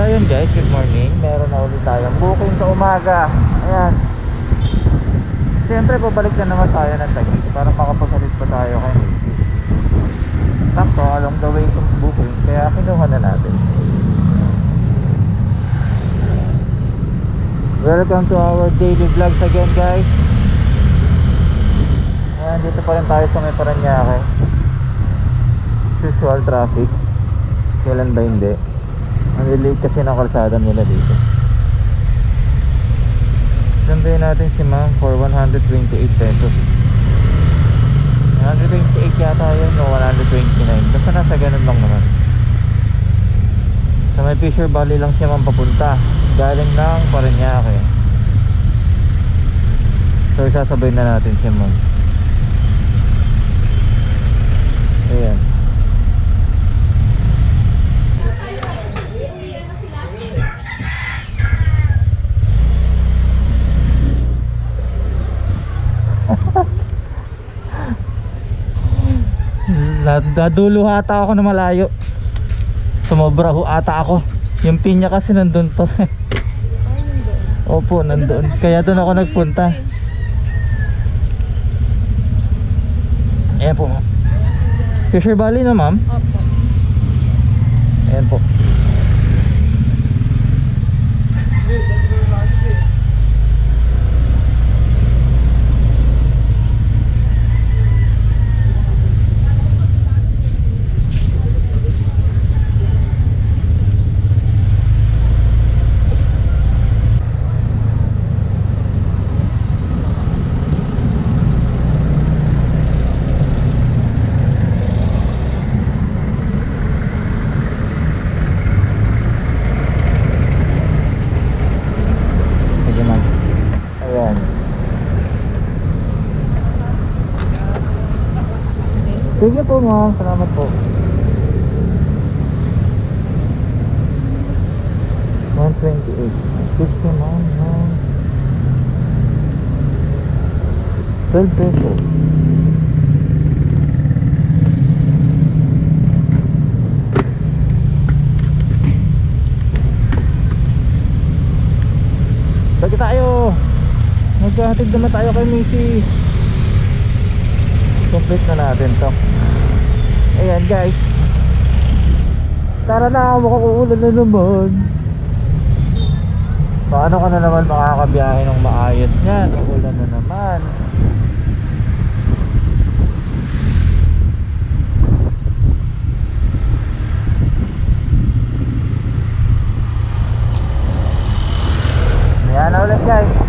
So ayun guys, good morning. Meron na ulit tayong booking sa umaga. Ayan. Siyempre babalik na naman tayo ng Taguig para makapasalit pa tayo kay Macy. Sakto along the way itong booking, kaya kinuha na natin. Welcome to our daily vlogs again guys. Ayan, dito pa rin tayo sa may Paranaque. Usual traffic. Kailan ba hindi? Ang late kasi ng kalsada nila dito. Sundayin natin si ma'am for 128 pesos. 128 yata yun o 129. Basta nasa ganun lang naman. Sa may Fisher Valley lang siya ma'am papunta. Galing ng Paranaque. So isasabay na natin siya ma'am. Ayan. Nadulo ata ako na malayo. Sumobra ho ata ako. Yung pinya kasi nandun pa. Opo, nandun. Kaya doon ako nagpunta. Ayan po ma'am. Fisher Valley na ma'am? Opo. Ayan po. Sige po ma'am, salamat po. 128 59 ma'am. 12 pesos. Bagi tayo. Maghahatid naman tayo kay Mrs. Complete na natin to. Ayan guys. Tara na, makakaulan na naman. Paano ka na naman makakabiyahe ng maayos niyan? Uulan na naman. Ayan na ulit guys.